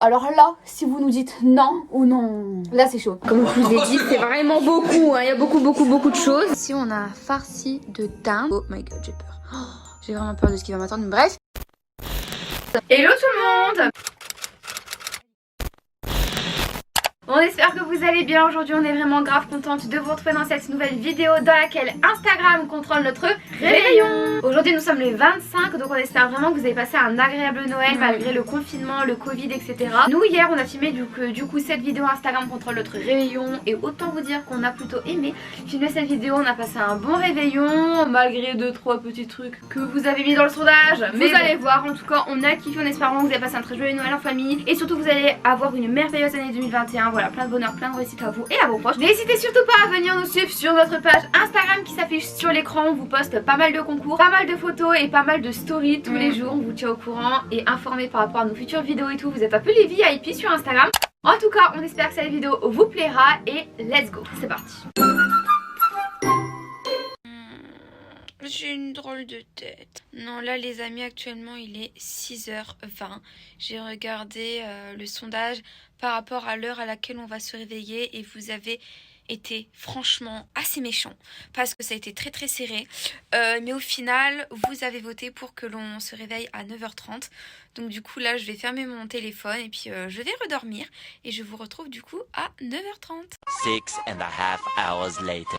Alors là, si vous nous dites non ou non, là c'est chaud. Comme je vous ai dit, c'est vraiment beaucoup, hein. Il y a beaucoup de choses. Ici on a farci de dinde. Oh my god, j'ai peur. Oh, j'ai vraiment peur de ce qui va m'attendre, bref. Hello tout le monde! On espère que vous allez bien. Aujourd'hui on est vraiment grave contente de vous retrouver dans cette nouvelle vidéo dans laquelle Instagram contrôle notre réveillon. Aujourd'hui nous sommes le 25, donc on espère vraiment que vous avez passé un agréable Noël malgré le confinement, le Covid, etc. Nous hier on a filmé du coup cette vidéo Instagram contrôle notre réveillon. Et autant vous dire qu'on a plutôt aimé filmer cette vidéo. On a passé un bon réveillon malgré 2-3 petits trucs que vous avez mis dans le sondage. Mais vous allez voir, en tout cas on a kiffé. On espère vraiment que vous avez passé un très joyeux Noël en famille. Et surtout vous allez avoir une merveilleuse année 2021. Voilà, plein de bonheur, plein de réussite à vous et à vos proches. N'hésitez surtout pas à venir nous suivre sur notre page Instagram qui s'affiche sur l'écran. On vous poste pas mal de concours, pas mal de photos et pas mal de stories tous les jours. On vous tient au courant et informé par rapport à nos futures vidéos et tout. Vous êtes un peu les VIP sur Instagram. En tout cas, on espère que cette vidéo vous plaira et let's go, c'est parti. J'ai une drôle de tête. Non, là les amis, actuellement il est 6h20. J'ai regardé le sondage par rapport à l'heure à laquelle on va se réveiller et vous avez été franchement assez méchants parce que ça a été très serré. Mais au final, vous avez voté pour que l'on se réveille à 9h30. Donc du coup là, je vais fermer mon téléphone et puis je vais redormir et je vous retrouve du coup à 9h30. 6.5 hours later.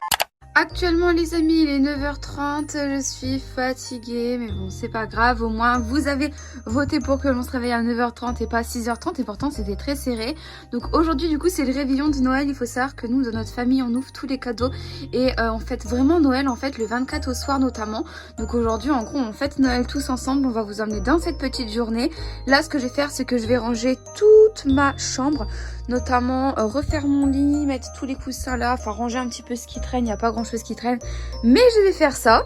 Actuellement les amis il est 9h30, je suis fatiguée mais bon c'est pas grave, au moins vous avez voté pour que l'on se réveille à 9h30 et pas à 6h30 et pourtant c'était très serré. Donc aujourd'hui du coup c'est le réveillon de Noël. Il faut savoir que nous dans notre famille on ouvre tous les cadeaux et on fête vraiment Noël en fait le 24 au soir notamment. Donc aujourd'hui en gros on fête Noël tous ensemble, on va vous emmener dans cette petite journée. Là ce que je vais faire c'est que je vais ranger toute ma chambre, notamment refaire mon lit, mettre tous les coussins là, enfin ranger un petit peu ce qui traîne, il n'y a pas grand chose qui traîne, mais je vais faire ça.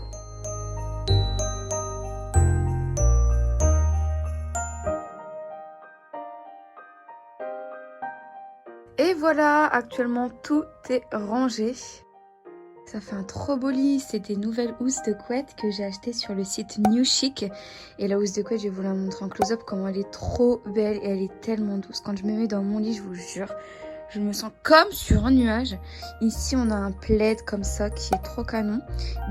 Et voilà, actuellement tout est rangé. Ça fait un trop beau lit, c'est des nouvelles housses de couette que j'ai achetées sur le site New Chic. Et la housse de couette, je vais vous la montrer en close-up comment elle est trop belle et elle est tellement douce. Quand je me mets dans mon lit, je vous jure, je me sens comme sur un nuage. Ici, on a un plaid comme ça qui est trop canon.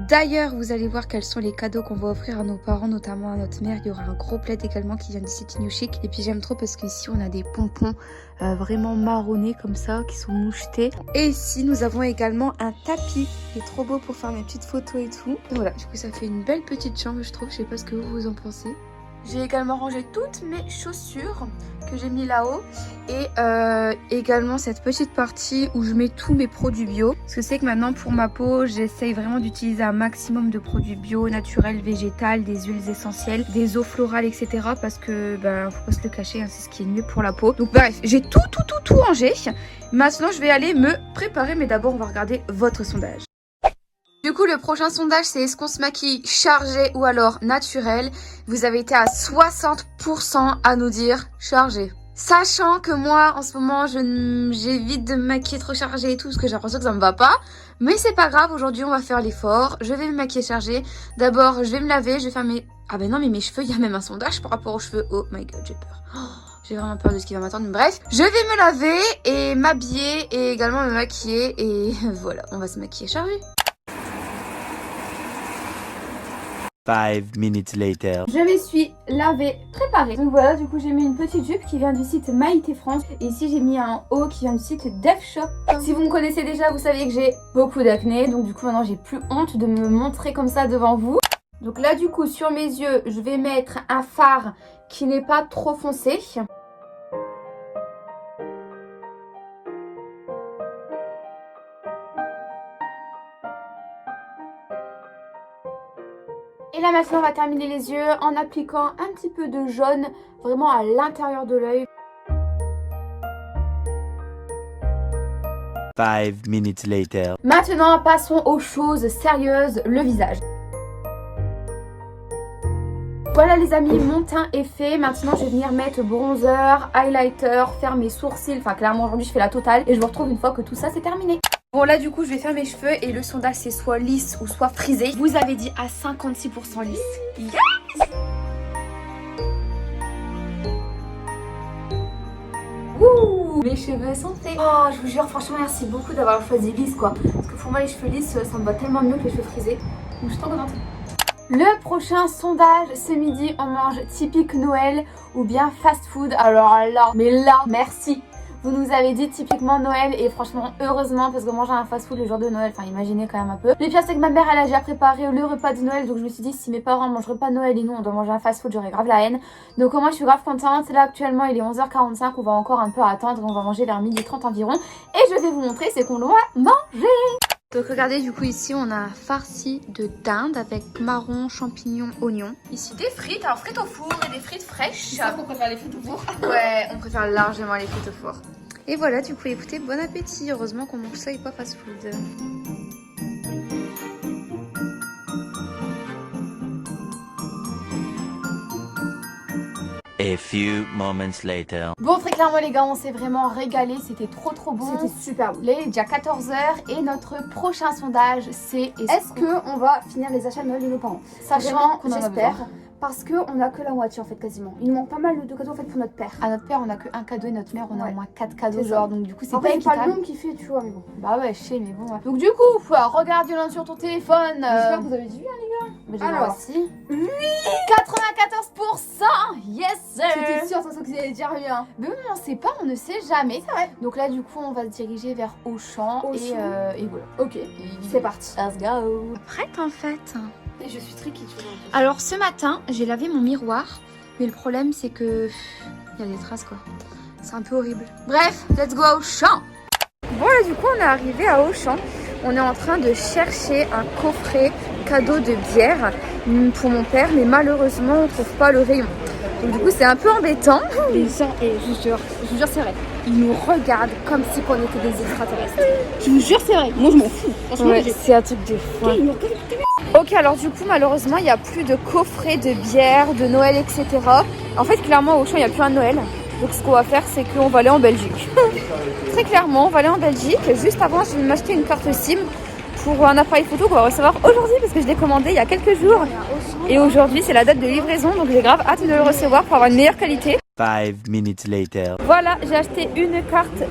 D'ailleurs, vous allez voir quels sont les cadeaux qu'on va offrir à nos parents, notamment à notre mère. Il y aura un gros plaid également qui vient du site New Chic. Et puis j'aime trop parce qu'ici, on a des pompons vraiment marronnés comme ça qui sont mouchetés. Et ici, nous avons également un tapis qui est trop beau pour faire mes petites photos et tout. Et voilà, du coup, ça fait une belle petite chambre, je trouve. Je sais pas ce que vous en pensez. J'ai également rangé toutes mes chaussures que j'ai mis là-haut et également cette petite partie où je mets tous mes produits bio. Parce que c'est que maintenant pour ma peau, j'essaye vraiment d'utiliser un maximum de produits bio, naturels, végétales, des huiles essentielles, des eaux florales, etc. Parce que, faut pas se le cacher, hein, c'est ce qui est mieux pour la peau. Donc bref, j'ai tout rangé. Maintenant, je vais aller me préparer, mais d'abord, on va regarder votre sondage. Du coup, le prochain sondage, c'est est-ce qu'on se maquille chargé ou alors naturel? Vous avez été à 60% à nous dire chargé. Sachant que moi, en ce moment, j'évite de me maquiller trop chargé et tout, parce que j'ai l'impression que ça me va pas. Mais c'est pas grave, aujourd'hui, on va faire l'effort. Je vais me maquiller chargé. D'abord, je vais me laver, je vais faire mes... Ah ben non, mais mes cheveux, il y a même un sondage par rapport aux cheveux. Oh my god, j'ai peur. J'ai vraiment peur de ce qui va m'attendre. Bref, je vais me laver et m'habiller et également me maquiller. Et voilà, on va se maquiller chargé. 5 minutes later. Je me suis lavée, préparée. Donc voilà, du coup j'ai mis une petite jupe qui vient du site Maïté France. Et ici j'ai mis un haut qui vient du site Def Shop. Si vous me connaissez déjà, vous savez que j'ai beaucoup d'acné. Donc du coup maintenant j'ai plus honte de me montrer comme ça devant vous. Donc là du coup sur mes yeux, je vais mettre un fard qui n'est pas trop foncé. Et là maintenant on va terminer les yeux en appliquant un petit peu de jaune vraiment à l'intérieur de l'œil. 5 minutes later. Maintenant passons aux choses sérieuses, le visage. Voilà les amis, mon teint est fait. Maintenant je vais venir mettre bronzer, highlighter, faire mes sourcils. Enfin clairement aujourd'hui je fais la totale et je vous retrouve une fois que tout ça c'est terminé. Bon là du coup je vais faire mes cheveux et le sondage c'est soit lisse ou soit frisé. Vous avez dit à 56% lisse. Yes! Wouh, mes cheveux sont faits. Oh, je vous jure, franchement, merci beaucoup d'avoir choisi lisse quoi. Parce que pour moi, les cheveux lisses, ça me va tellement mieux que les cheveux frisés. Donc je suis trop contente. Le prochain sondage, ce midi, on mange typique Noël ou bien fast food. Alors là, mais là, merci. Vous nous avez dit typiquement Noël et franchement heureusement parce que manger un fast food le jour de Noël, enfin imaginez quand même un peu. Le pire c'est que ma mère elle a déjà préparé le repas de Noël, donc je me suis dit si mes parents mangent repas de Noël et nous on doit manger un fast food, j'aurais grave la haine. Donc au moins je suis grave contente. Là actuellement il est 11h45, on va encore un peu attendre, on va manger vers 12h30 environ. Et je vais vous montrer ce qu'on doit manger. Donc regardez, du coup ici on a farci de dinde avec marron, champignons, oignons. Ici des frites, alors frites au four et des frites fraîches. C'est ça qu'on préfère les frites au four. Ouais, on préfère largement les frites au four. Et voilà, du coup écoutez, bon appétit. Heureusement qu'on mange ça et pas fast food. A few moments later. Bon, très clairement les gars, on s'est vraiment régalé, c'était trop bon. C'était super bon. Là il est déjà 14h et notre prochain sondage c'est est-ce qu'on va finir les achats de Noël de nos parents? Sachant qu'on j'espère. Parce qu'on a que la moitié en fait quasiment. Il nous manque pas mal de cadeaux en fait pour notre père. À notre père on a que un cadeau et notre mère on a au moins 4 cadeaux genre. Donc du coup c'est pas équitable. C'est pas le nombre qui fait tu vois mais bon. Bah ouais je sais mais bon ouais. Donc du coup regarde Yolande sur ton téléphone. J'espère que vous avez dit bien les gars. Mais alors aussi. Oui 94%. Yes sir. J'étais sûre de toute façon que vous allez dire rien. Mais on sait pas, on ne sait jamais. C'est vrai. Donc là du coup on va se diriger vers Auchan. Et voilà. Ok. C'est parti. Let's go. Prête en fait. Et je suis très kitsch. Alors ce matin, j'ai lavé mon miroir, mais le problème c'est que il y a des traces quoi. C'est un peu horrible. Bref, let's go à Auchan. Bon là du coup on est arrivé à Auchan. On est en train de chercher un coffret cadeau de bière pour mon père, mais malheureusement on trouve pas le rayon. Donc du coup c'est un peu embêtant. Et je vous jure c'est vrai. Ils nous regardent comme si on était des extraterrestres. Je vous jure c'est vrai. Moi je m'en fous. Franchement ouais, c'est un truc de fou. Ok, alors du coup, malheureusement, il n'y a plus de coffret de bière, de Noël, etc. En fait, clairement, au Auchan, il n'y a plus un Noël. Donc, ce qu'on va faire, c'est qu'on va aller en Belgique. Très clairement, on va aller en Belgique. Juste avant, je vais m'acheter une carte SIM pour un appareil photo qu'on va recevoir aujourd'hui parce que je l'ai commandé il y a quelques jours. Et aujourd'hui, c'est la date de livraison, donc j'ai grave hâte de le recevoir pour avoir une meilleure qualité. 5 minutes later. Voilà, j'ai acheté une carte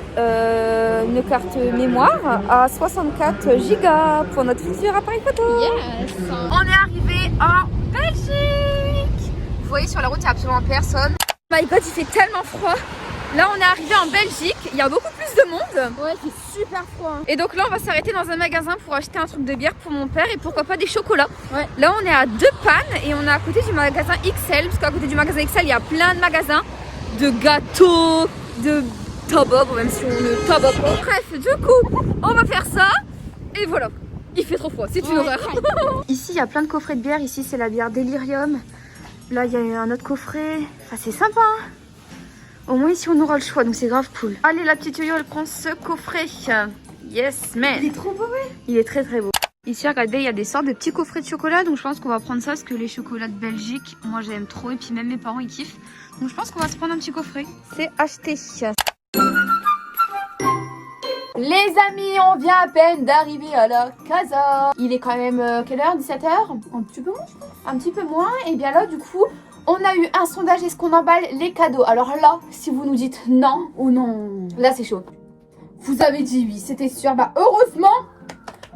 mémoire à 64 Go pour notre futur appareil photo. Yes. On est arrivé en Belgique. Vous voyez sur la route, il n'y a absolument personne. Oh my god, il fait tellement froid. Là, on est arrivé en Belgique. Il y a beaucoup plus de monde. Ouais, c'est super froid. Et donc là, on va s'arrêter dans un magasin pour acheter un truc de bière pour mon père et pourquoi pas des chocolats. Ouais. Là, on est à 2 pannes et on est à côté du magasin XL. Parce qu'à côté du magasin XL, il y a plein de magasins de gâteaux, de tabac, même si on ne tabac pas. Bref, du coup, on va faire ça. Et voilà. Il fait trop froid, c'est une horreur. Ici, il y a plein de coffrets de bière. Ici, c'est la bière Delirium. Là, il y a un autre coffret. Enfin, c'est sympa. Au moins ici on aura le choix, donc c'est grave cool. Allez, la petite Yoyo elle prend ce coffret. Yes man. Il est trop beau, ouais. Il est très beau. Ici regardez, il y a des sortes de petits coffrets de chocolat, donc je pense qu'on va prendre ça parce que les chocolats de Belgique, moi j'aime trop et puis même mes parents ils kiffent. Donc je pense qu'on va se prendre un petit coffret. C'est acheté. Les amis, on vient à peine d'arriver à la casa. Il est quand même quelle heure? 17h? Un petit peu moins je pense. Un petit peu moins. Et bien là du coup on a eu un sondage, est-ce qu'on emballe les cadeaux? Alors là, si vous nous dites non ou non, là c'est chaud. Vous avez dit oui, c'était sûr. Bah heureusement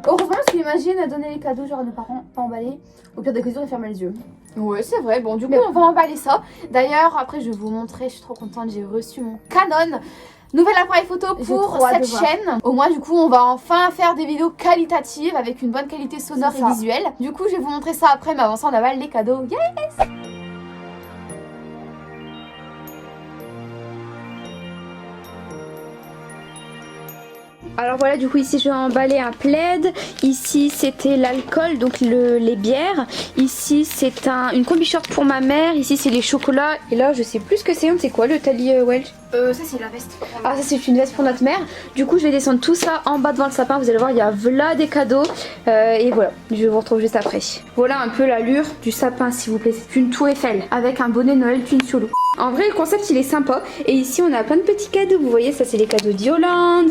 parce qu'imagine donner les cadeaux genre à nos parents, pas emballer. Au pire des cas, on ferme les yeux. Ouais, c'est vrai. Bon, du coup, on va emballer ça. D'ailleurs, après, je vais vous montrer. Je suis trop contente. J'ai reçu mon Canon. Nouvel appareil photo pour cette chaîne. Au moins, du coup, on va enfin faire des vidéos qualitatives avec une bonne qualité sonore et visuelle. Du coup, je vais vous montrer ça après. Mais avant ça, on emballe les cadeaux. Yes! Alors voilà, du coup ici je vais emballer un plaid. Ici c'était l'alcool, donc les bières. Ici c'est une combi short pour ma mère. Ici c'est les chocolats. Et là je sais plus ce que c'est quoi le tali Welch. Ça c'est la veste. Ah ça c'est une veste pour notre mère. Du coup je vais descendre tout ça en bas devant le sapin. Vous allez voir, il y a là des cadeaux. Et voilà, je vous retrouve juste après. Voilà un peu l'allure du sapin s'il vous plaît. C'est une tour Eiffel avec un bonnet Noël Twin Solo. En vrai le concept il est sympa. Et ici on a plein de petits cadeaux. Vous voyez, ça c'est les cadeaux d'Yolande.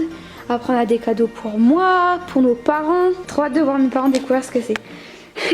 Après on a des cadeaux pour moi, pour nos parents. Trop hâte de voir mes parents découvrir ce que c'est.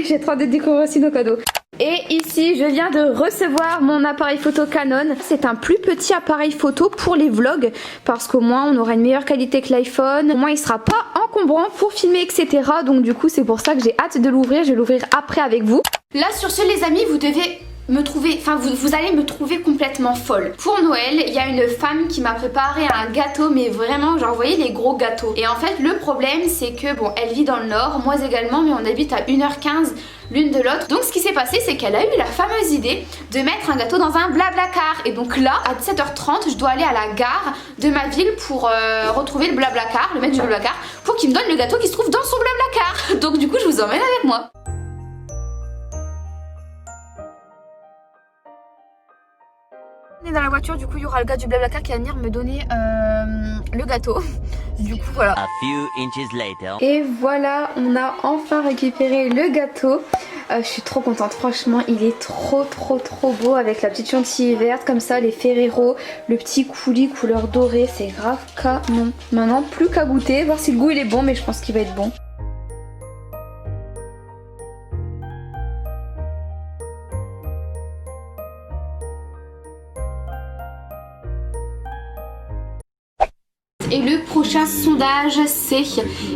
J'ai trop hâte de découvrir aussi nos cadeaux. Et ici, je viens de recevoir mon appareil photo Canon. C'est un plus petit appareil photo pour les vlogs parce qu'au moins on aura une meilleure qualité que l'iPhone. Au moins il sera pas encombrant pour filmer, etc. Donc du coup, c'est pour ça que j'ai hâte de l'ouvrir. Je vais l'ouvrir après avec vous. Là, sur ce, les amis, vous devez me trouver, enfin vous allez me trouver complètement folle. Pour Noël, il y a une femme qui m'a préparé un gâteau, mais vraiment genre vous voyez les gros gâteaux. Et en fait le problème c'est que bon, elle vit dans le nord, moi également, mais on habite à 1h15 l'une de l'autre. Donc ce qui s'est passé c'est qu'elle a eu la fameuse idée de mettre un gâteau dans un Blablacar. Et donc là à 17h30 je dois aller à la gare de ma ville pour retrouver le Blablacar, le maître du Blablacar, pour qu'il me donne le gâteau qui se trouve dans son Blablacar. Donc du coup je vous emmène avec moi. On est dans la voiture, du coup il y aura le gars du Blablacar qui va venir me donner le gâteau. Du coup voilà. A few inches later. Et voilà, on a enfin récupéré le gâteau. Je suis trop contente, franchement il est trop beau avec la petite chantilly verte comme ça, les Ferrero, le petit coulis couleur dorée, c'est grave canon. Maintenant plus qu'à goûter, voir si le goût il est bon, mais je pense qu'il va être bon. Et le prochain sondage c'est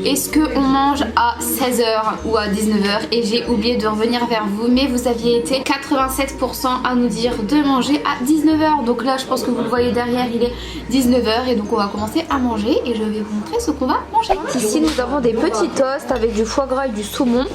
est-ce qu'on mange à 16h ou à 19h, et j'ai oublié de revenir vers vous, mais vous aviez été 87% à nous dire de manger à 19h. Donc là je pense que vous le voyez derrière, il est 19h et donc on va commencer à manger et je vais vous montrer ce qu'on va manger. Ici nous avons des petits toasts avec du foie gras et du saumon,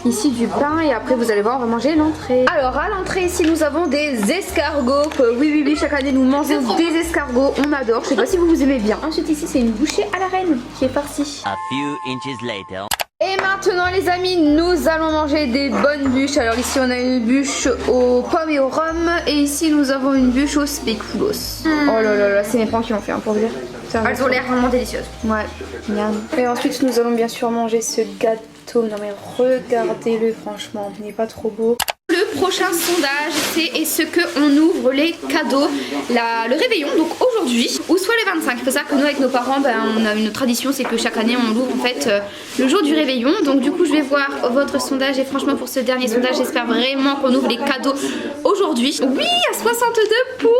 ici du pain, et après vous allez voir on va manger l'entrée. Alors à l'entrée ici nous avons des escargots. Oui chaque année nous mangeons des escargots, on adore, je sais pas si vous aimez bien. Ensuite ici c'est une bouchée à la reine qui est farcie. A few inches later. Et maintenant les amis, nous allons manger des bonnes bûches. Alors ici on a une bûche aux pommes et au rhum, et ici nous avons une bûche aux spéculoos. Oh là là, c'est mes parents qui l'ont fait pour dire. Elles ont l'air vraiment délicieuses. Ouais, miam. Et ensuite nous allons bien sûr manger ce gâteau. Non mais regardez-le, franchement, il n'est pas trop beau. Le prochain sondage c'est est-ce qu'on ouvre les cadeaux le réveillon, donc aujourd'hui ou soit le 25. Il faut savoir que nous avec nos parents on a une tradition, c'est que chaque année on l'ouvre en fait le jour du réveillon. Donc du coup je vais voir votre sondage, et franchement pour ce dernier sondage j'espère vraiment qu'on ouvre les cadeaux aujourd'hui. Oui, à 62%.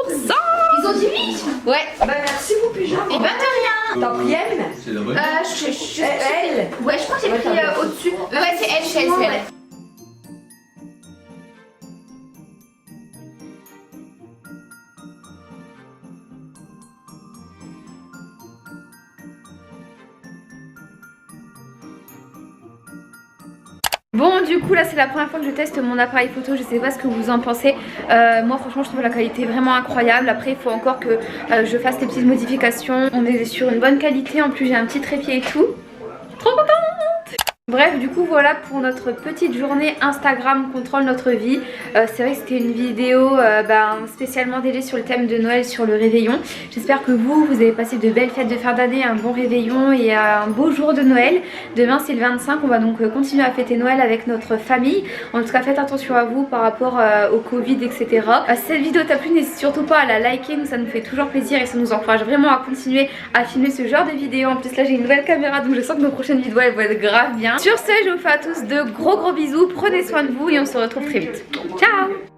Ils ont dit oui. Ouais. Bah merci vous pyjama. Et ben de rien. T'as pris elle? C'est la bonne. Elle? Ouais, je crois que j'ai pris au-dessus. Ouais, c'est elle, c'est elle. Bon, du coup là c'est la première fois que je teste mon appareil photo, je sais pas ce que vous en pensez. Moi franchement je trouve la qualité vraiment incroyable. Après il faut encore que je fasse des petites modifications. On est sur une bonne qualité, en plus j'ai un petit trépied et tout. Trop contente. Bref, du coup voilà pour notre petite journée Instagram contrôle notre vie. C'est vrai que c'était une vidéo spécialement dédiée sur le thème de Noël, sur le réveillon. J'espère que vous avez passé de belles fêtes de fin d'année, un bon réveillon et un beau jour de Noël. Demain c'est le 25, on va donc continuer à fêter Noël avec notre famille. En tout cas faites attention à vous par rapport au Covid, etc. Si cette vidéo t'a plu, n'hésite surtout pas à la liker, nous ça nous fait toujours plaisir et ça nous encourage vraiment à continuer à filmer ce genre de vidéos. En plus là j'ai une nouvelle caméra, donc je sens que nos prochaines vidéos elles vont être grave bien. Sur ce, je vous fais à tous de gros bisous, prenez soin de vous et on se retrouve très vite. Ciao!